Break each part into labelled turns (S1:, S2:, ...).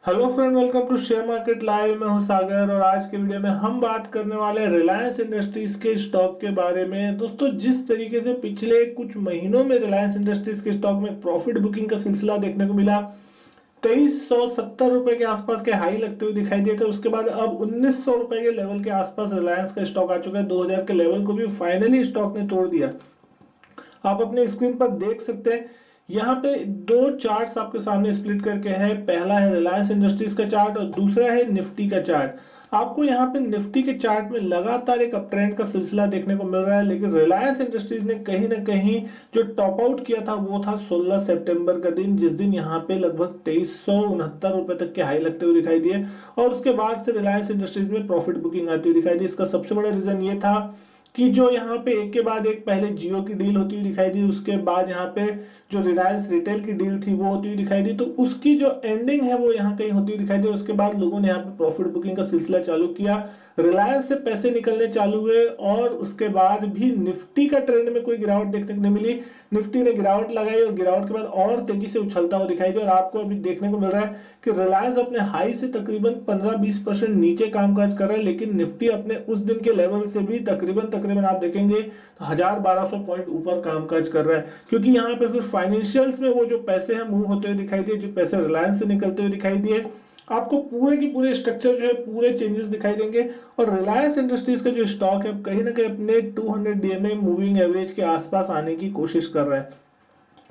S1: Hello friend, welcome to share market live. मैं हूं सागर और आज के वीडियो में हम बात करने वाले हैं रिलायंस इंडस्ट्रीज के स्टॉक के बारे में। दोस्तों, जिस तरीके से पिछले कुछ महीनों में रिलायंस इंडस्ट्रीज के स्टॉक में प्रॉफिट बुकिंग का सिलसिला देखने को मिला, 2370 रुपए के आसपास के हाई लगते हुए दिखाई दिए थे। उसके बाद अब 1900 रुपए के लेवल के आसपास रिलायंस का स्टॉक आ चुका है। 2000 के लेवल को भी फाइनली स्टॉक ने तोड़ दिया। आप अपने स्क्रीन पर देख सकते हैं, यहाँ पे दो चार्ट्स आपके सामने स्प्लिट करके है। पहला है रिलायंस इंडस्ट्रीज का चार्ट और दूसरा है निफ्टी का चार्ट। आपको यहाँ पे निफ्टी के चार्ट में लगातार एक अप ट्रेंड का सिलसिला देखने को मिल रहा है, लेकिन रिलायंस इंडस्ट्रीज ने कहीं ना कहीं जो टॉप आउट किया था वो था 16 सितंबर का दिन, जिस दिन यहाँ पे लगभग 2369 रुपए तक के हाई लगते हुए दिखाई दिए। और उसके बाद से रिलायंस इंडस्ट्रीज में प्रॉफिट बुकिंग आती हुई दिखाई दी। इसका सबसे बड़ा रीजन ये था कि जो यहाँ पे एक के बाद एक पहले जियो की डील होती हुई दिखाई दी, उसके बाद यहाँ पे जो रिलायंस रिटेल की डील थी वो होती हुई दिखाई दी, तो उसकी जो एंडिंग है वो यहाँ कहीं होती हुई दिखाई दी। उसके बाद लोगों ने यहाँ पे प्रॉफिट बुकिंग का सिलसिला चालू किया, रिलायंस से पैसे निकलने चालू हुए और उसके बाद भी निफ्टी का ट्रेंड में कोई गिरावट देखने को नहीं मिली। निफ्टी ने गिरावट लगाई और गिरावट के बाद और तेजी से उछलता हुआ दिखाई दिया। और आपको अभी देखने को मिल रहा है कि रिलायंस अपने हाई से तकरीबन 15-20% नीचे कामकाज कर रहा है, लेकिन निफ्टी अपने उस दिन के लेवल से भी तकरीबन आप देखेंगे तो 1000-1200 पॉइंट ऊपर कामकाज कर रहा है। क्योंकि यहाँ पे फिर फाइनेंशियल्स में वो जो पैसे हैं मूव होते हुए दिखाई दिए, जो पैसे रिलायंस से निकलते हुए दिखाई दिए। आपको पूरे की पूरे स्ट्रक्चर जो है पूरे चेंजेस दिखाई देंगे। और रिलायंस इंडस्ट्रीज का जो स्टॉक है कहीं ना कहीं अपने 200 डीएमए मूविंग एवरेज के आसपास आने की कोशिश कर रहा है।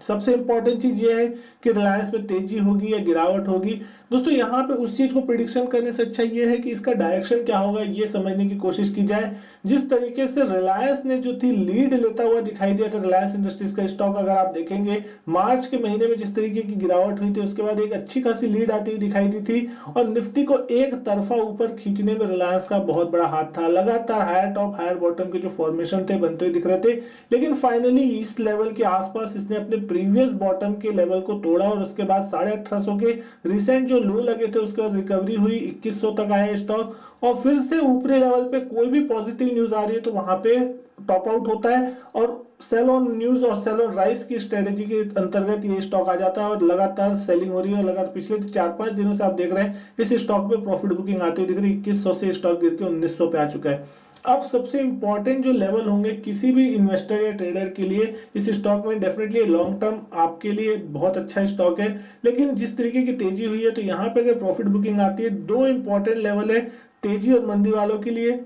S1: सबसे इंपॉर्टेंट चीज ये है कि रिलायंस में तेजी होगी या गिरावट होगी। दोस्तों, यहाँ पे उस चीज को प्रिडिक्शन करने से अच्छा ये है कि इसका डायरेक्शन क्या होगा ये समझने की कोशिश की जाए। जिस तरीके से रिलायंस ने जो थी लीड लेता हुआ दिखाई दिया था, रिलायंस इंडस्ट्रीज का स्टॉक अगर आप देखेंगे मार्च के महीने में जिस तरीके की गिरावट हुई थी, उसके बाद एक अच्छी खासी लीड आती हुई दिखाई दी थी और निफ्टी को एक तरफा ऊपर खींचने में रिलायंस का बहुत बड़ा हाथ था। लगातार हायर टॉप हायर बॉटम के जो फॉर्मेशन थे बनते हुए दिख रहे थे, लेकिन फाइनली इस लेवल के आसपास इसने अपने प्रीवियस बॉटम के लेवल को तोड़ा और उसके बाद 1850 के रिसेंट जो लो लगे थे उसके बाद रिकवरी हुई, 2100 तक आया स्टॉक और फिर से ऊपरी लेवल पे कोई भी पॉजिटिव न्यूज आ रही है तो वहां पे टॉप आउट होता है और सेल ऑन न्यूज और सेल ऑन राइस की स्ट्रेटेजी के अंतर्गत ये स्टॉक आ जाता है और लगातार सेलिंग हो रही है। और लगातार पिछले 4-5 दिनों से आप देख रहे हैं इस स्टॉक पे प्रॉफिट बुकिंग आती हुई दिख रही है। 2100 से स्टॉक गिर के 1900 पे आ चुका है। अब सबसे इंपॉर्टेंट जो लेवल होंगे किसी भी इन्वेस्टर या ट्रेडर के लिए इस स्टॉक में, डेफिनेटली लॉन्ग टर्म आपके लिए बहुत अच्छा स्टॉक है। लेकिन जिस तरीके की तेजी हुई है तो यहाँ पे अगर प्रॉफिट बुकिंग आती है, दो इंपॉर्टेंट लेवल है तेजी और मंदी वालों के लिए।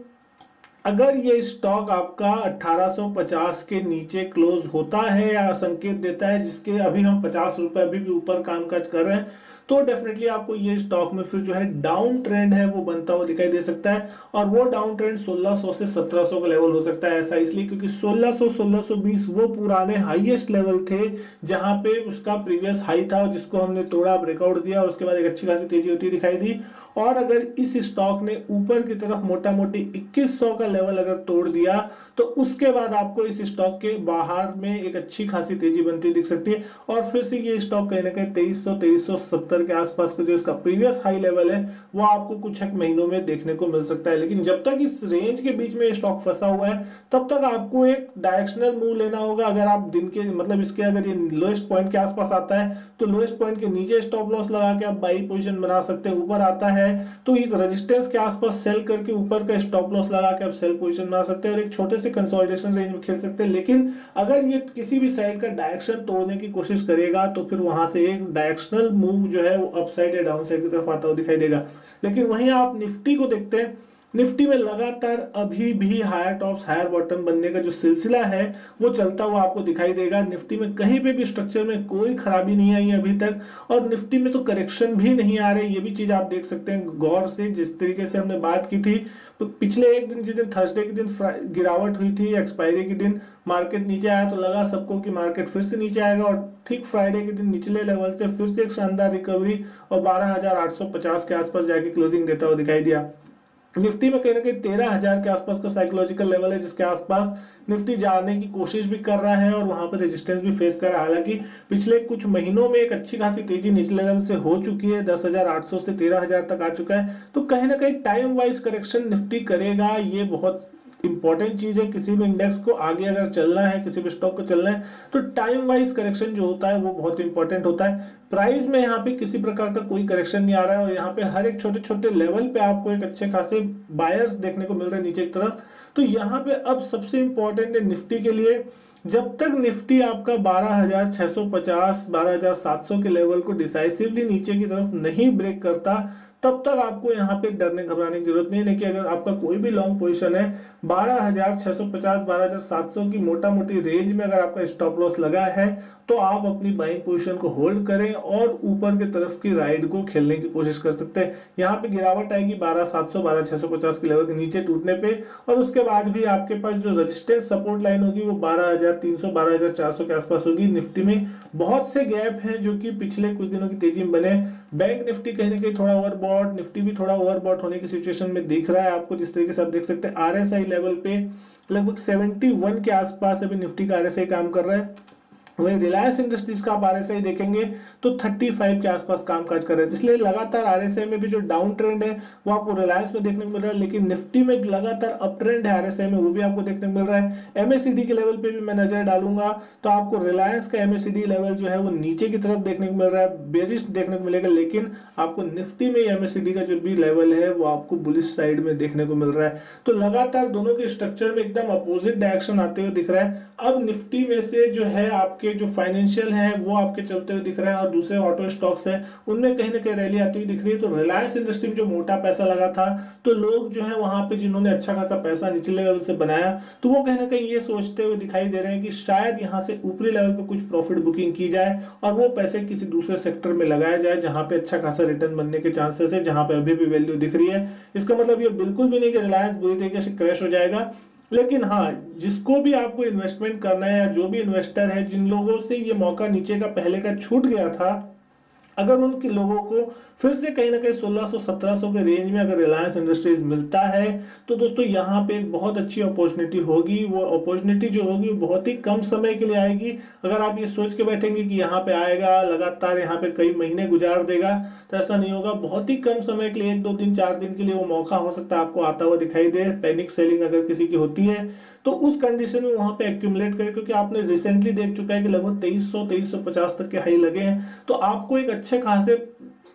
S1: अगर ये स्टॉक आपका 1850 के नीचे क्लोज होता है या संकेत देता है, जिसके अभी हम 50 रुपए अभी भी ऊपर कामकाज कर रहे हैं, तो डेफिनेटली आपको ये स्टॉक में फिर जो है डाउन ट्रेंड है वो बनता हुआ दिखाई दे सकता है। और वो डाउन ट्रेंड 1600 से 1700 का लेवल हो सकता है। ऐसा इसलिए क्योंकि 1600-1620 वो पुराने हाईएस्ट लेवल थे जहां पे उसका प्रीवियस हाई था जिसको हमने तोड़ा, ब्रेकआउट दिया और उसके बाद एक अच्छी खासी तेजी होती दिखाई दी। और अगर इस स्टॉक ने ऊपर की तरफ मोटा मोटी 2100 का लेवल अगर तोड़ दिया तो उसके बाद आपको इस स्टॉक के बाहर में एक अच्छी खासी तेजी बनती दिख सकती है और फिर से ये स्टॉक कहीं ना कहीं 2300-2370 के आसपास का जो इसका प्रीवियस हाई लेवल है वो आपको कुछ एक महीनों में देखने को मिल सकता है। लेकिन जब तक इस रेंज के बीच में स्टॉक फंसा हुआ है तब तक आपको एक डायरेक्शनल मूव लेना होगा। अगर आप दिन के मतलब इसके अगर ये लोएस्ट पॉइंट के आसपास आता है तो लोएस्ट पॉइंट के नीचे स्टॉप लॉस लगा के आप बाई पोजीशन बना सकते हैं। ऊपर आता है तो एक रेजिस्टेंस के आसपास सेल करके ऊपर का स्टॉप लॉस लगा के आप सेल पोजीशन बना सकते हैं और एक छोटे से कंसोलिडेशन रेंज में खेल सकते हैं। लेकिन अगर ये किसी भी साइड का डायरेक्शन तोड़ने की कोशिश करेगा तो फिर वहां से एक डायरेक्शनल मूव जो है वो अपसाइड या डाउन साइड की तरफ आता हुआ दिखाई देगा। लेकिन वहीं आप निफ्टी को देखते हैं, निफ्टी में लगातार अभी भी हायर टॉप्स हायर बॉटम बनने का जो सिलसिला है वो चलता हुआ आपको दिखाई देगा। निफ्टी में कहीं पे भी स्ट्रक्चर में कोई खराबी नहीं आई अभी तक और निफ्टी में तो करेक्शन भी नहीं आ रहे, ये भी चीज आप देख सकते हैं गौर से। जिस तरीके से हमने बात की थी तो पिछले एक दिन जिस दिन थर्सडे के दिन गिरावट हुई थी, एक्सपायरी के दिन मार्केट नीचे आया तो लगा सबको कि मार्केट फिर से नीचे आएगा और ठीक फ्राइडे के दिन निचले लेवल से फिर से एक शानदार रिकवरी और 12,850 के आसपास जाके क्लोजिंग देता हुआ दिखाई दिया। निफ्टी में कहीं ना कहीं 13,000 के आसपास का साइकोलॉजिकल लेवल है जिसके आसपास निफ्टी जाने की कोशिश भी कर रहा है और वहां पर रेजिस्टेंस भी फेस कर रहा है। हालांकि पिछले कुछ महीनों में एक अच्छी खासी तेजी निचले लेवल से हो चुकी है, 10,800 से 13,000 तक आ चुका है। तो कहीं ना कहीं टाइम वाइज करेक्शन निफ्टी करेगा, ये बहुत इंपॉर्टेंट चीज है। किसी भी इंडेक्स को आगे अगर चलना है, किसी भी स्टॉक को चलना है, तो टाइम वाइज करेक्शन जो होता है वो बहुत इंपॉर्टेंट होता है। प्राइस में यहाँ पे किसी प्रकार का कोई करेक्शन नहीं आ रहा है, और यहाँ पे हर एक छोटे छोटे लेवल पे आपको एक अच्छे खासे बायर्स देखने को मिल रहे हैं नीचे की तरफ। तो यहाँ पे अब सबसे इंपॉर्टेंट है निफ्टी के लिए, जब तक निफ्टी आपका 12,650 12,700 के लेवल को डिसाइसिवली नीचे की तरफ नहीं ब्रेक करता, तब तक आपको यहाँ पे डरने घबराने की जरूरत नहीं है। कि अगर आपका कोई भी लॉन्ग पोजीशन है 12,650 12,700 की मोटा मोटी रेंज में अगर आपका स्टॉप लॉस लगा है, तो आप अपनी बाइंग पोजीशन को होल्ड करें और ऊपर की तरफ की राइड को खेलने की कोशिश कर सकते हैं। यहाँ पे गिरावट आएगी 12,700 12,650 के लेवल के नीचे टूटने पे, और उसके बाद भी आपके पास जो रेजिस्टेंस सपोर्ट लाइन होगी वो 12,300 12,400 के आसपास होगी। निफ्टी में बहुत से गैप हैं जो कि पिछले कुछ दिनों की तेजी में बने। बैंक निफ्टी कहीं ना कहीं थोड़ा ओवरबॉट, निफ्टी भी थोड़ा ओवरबॉट होने की सिचुएशन में दिख रहा है आपको। जिस तरीके से आप देख सकते हैं आरएसआई लेवल पे लगभग 71 के आसपास अभी निफ्टी का आरएसआई काम कर रहा है। वही रिलायंस इंडस्ट्रीज का आप आरएसआई देखेंगे तो 35 के आसपास कामकाज कर रहे हैं। इसलिए लगातार आरएसआई में भी जो डाउन ट्रेंड है वो आपको रिलायंस में देखने को मिल रहा है, लेकिन निफ्टी में लगातार अप ट्रेंड है आरएसआई में, वो भी आपको देखने को मिल रहा है। एमएससीडी के लेवल पे भी मैं नजर डालूंगा तो आपको रिलायंस का एमएससीडी लेवल जो है वो नीचे की तरफ देखने को मिल रहा है, बेरिश देखने को मिलेगा, लेकिन आपको निफ्टी में एमएससीडी का जो भी लेवल है वो आपको बुलिश साइड में देखने को मिल रहा है। तो लगातार दोनों के स्ट्रक्चर में एकदम अपोजिट डायरेक्शन आते हुए दिख रहा है। अब निफ्टी में से जो है आपके जो फाइनेंशियल है वो आपके चलते हुए दिख रहे हैं, और दूसरे ऑटो स्टॉक्स है उनमें कहीं ना कहीं रैली आती हुई दिख रही है। तो रिलायंस इंडस्ट्री में जो मोटा पैसा लगा था, तो लोग जो है वहां पे जिन्होंने अच्छा खासा पैसा निचले लेवल से बनाया, तो वो कहीं ना कहीं ये सोचते हुए दिखाई दे रहे हैं कि शायद यहाँ से ऊपरी लेवल पे कुछ प्रॉफिट बुकिंग की जाए और वो पैसे किसी दूसरे सेक्टर में लगाया जाए जहां पे अच्छा खासा रिटर्न बनने के चांसेस है, जहां पे अभी भी वैल्यू दिख रही है। इसका मतलब ये बिल्कुल भी नहीं कि रिलायंस बुरी तरीके से क्रैश हो जाएगा, लेकिन हाँ, जिसको भी आपको इन्वेस्टमेंट करना है या जो भी इन्वेस्टर है, जिन लोगों से ये मौका नीचे का पहले का छूट गया था, अगर उनके लोगों को फिर से कहीं ना कहीं 1600-1700 के रेंज में अगर रिलायंस इंडस्ट्रीज मिलता है, तो दोस्तों यहाँ पे एक बहुत अच्छी अपॉर्चुनिटी होगी। वो अपॉर्चुनिटी जो होगी वो बहुत ही कम समय के लिए आएगी। अगर आप ये सोच के बैठेंगे कि यहाँ पे आएगा लगातार यहाँ पे कई महीने गुजार देगा, तो ऐसा नहीं होगा। बहुत ही कम समय के लिए 1-2 दिन 4 दिन के लिए वो मौका हो सकता है आपको आता हुआ दिखाई दे। पैनिक सेलिंग अगर किसी की होती है तो उस कंडीशन में वहां पे एक्यूमुलेट करें, क्योंकि आपने रिसेंटली देख चुका है कि लगभग 2300-2350 तक के हाई लगे हैं। तो आपको एक अच्छे खासे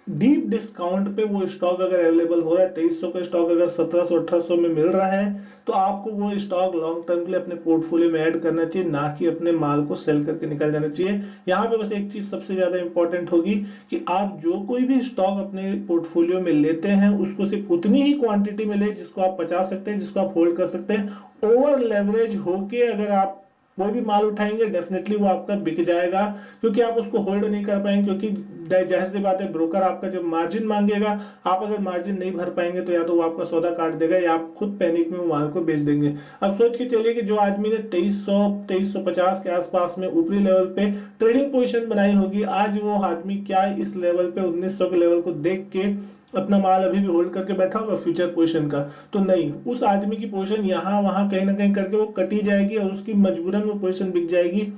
S1: डीप डिस्काउंट पे वो स्टॉक अगर अवेलेबल हो रहा है, 2300 का स्टॉक अगर 1700-1800 में मिल रहा है, तो आपको वो स्टॉक लॉन्ग टर्म के लिए अपने पोर्टफोलियो में ऐड करना चाहिए, ना कि अपने माल को सेल करके निकल जाना चाहिए। यहाँ पे बस एक चीज सबसे ज्यादा इंपॉर्टेंट होगी कि आप जो कोई भी स्टॉक अपने पोर्टफोलियो में लेते हैं उसको सिर्फ उतनी ही क्वांटिटी में ले जिसको आप बचा सकते हैं, जिसको आप होल्ड कर सकते हैं। ओवर लेवरेज होके अगर आप कोई भी माल उठाएंगे डेफिनेटली वो आपका बिक जाएगा, क्योंकि आप उसको होल्ड नहीं कर पाएंगे। क्योंकि जाहिर सी बात है, ब्रोकर आपका जब मार्जिन मांगेगा, आप अगर मार्जिन नहीं भर पाएंगे तो या तो वो आपका सौदा काट देगा या आप खुद पैनिक में माल को बेच देंगे। अब सोच के चलिए कि जो आदमी ने 2300-2350 के आसपास में ऊपरी लेवल पे ट्रेडिंग पोजीशन बनाई होगी, आज वो आदमी क्या इस लेवल पे 1900 के लेवल को देख के अपना माल अभी भी होल्ड करके बैठा होगा फ्यूचर पोजीशन का? तो नहीं, उस आदमी की पोजीशन यहाँ वहां कहीं ना कहीं करके वो कटी जाएगी और उसकी मजबूरन वो पोजीशन बिक जाएगी।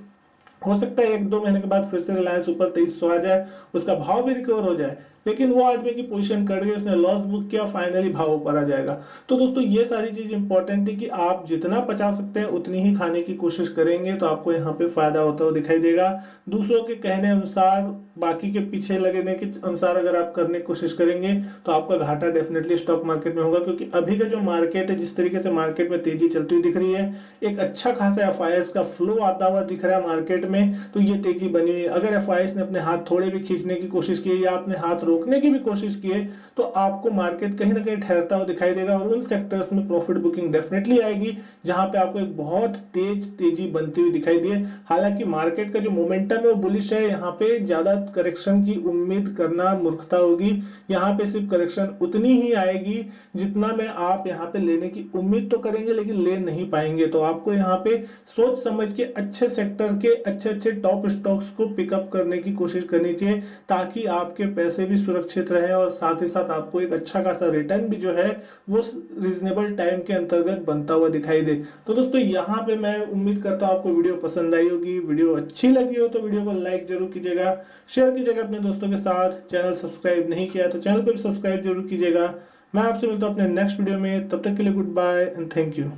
S1: हो सकता है 1-2 महीने के बाद फिर से रिलायंस ऊपर 2300 आ जाए, उसका भाव भी रिकवर हो जाए, लेकिन वो आदमी की पोजीशन कट गई, उसने लॉस बुक किया, फाइनली भाव ऊपर आ जाएगा। तो दोस्तों ये सारी चीज इंपॉर्टेंट है कि आप जितना बचा सकते हैं उतनी ही खाने की कोशिश करेंगे, तो आपको यहाँ पे फायदा होता हुआ दिखाई देगा। दूसरों के कहने अनुसार, बाकी के पीछे लगने के अनुसार अगर आप करने की कोशिश करेंगे तो आपका घाटा डेफिनेटली स्टॉक मार्केट में होगा। क्योंकि अभी का जो मार्केट है, जिस तरीके से मार्केट में तेजी चलती हुई दिख रही है, एक अच्छा खासा एफआईएस का फ्लो आता हुआ दिख रहा है मार्केट में, तो ये तेजी बनी हुई है। अगर एफआईएस ने अपने हाथ थोड़े भी खींचने की कोशिश की या अपने हाथ रोकने की भी कोशिश की है, तो आपको मार्केट कहीं ना कहीं ठहरता हुआ दिखाई देगा और उन सेक्टर्स में प्रॉफिट बुकिंग डेफिनेटली आएगी जहां पे आपको एक बहुत तेजी बनती हुई दिखाई दे। हालांकि मार्केट का जो मोमेंटम है वो बुलिश है, यहाँ पे ज्यादा करेक्शन की उम्मीद करना मूर्खता होगी। यहाँ पे सिर्फ करेक्शन उतनी ही आएगी जितना में आप यहाँ पे लेने की उम्मीद तो करेंगे लेकिन ले नहीं पाएंगे। तो आपको यहाँ पे सोच समझ के अच्छे सेक्टर के अच्छे टॉप स्टॉक्स को पिकअप करने की कोशिश करनी चाहिए, ताकि आपके पैसे भी सुरक्षित रहे और साथ ही साथ आपको एक अच्छा खासा रिटर्न भी जो है वो रीजनेबल टाइम के अंतर्गत बनता हुआ दिखाई दे। तो दोस्तों यहाँ पे मैं उम्मीद करता हूँ आपको वीडियो पसंद आई होगी। वीडियो अच्छी लगी हो तो वीडियो को लाइक जरूर कीजिएगा, शेयर कीजिएगा अपने दोस्तों के साथ। चैनल सब्सक्राइब नहीं किया तो चैनल को भी सब्सक्राइब जरूर कीजिएगा। मैं आपसे मिलता हूँ अपने नेक्स्ट वीडियो में, तब तक के लिए goodbye and thank you.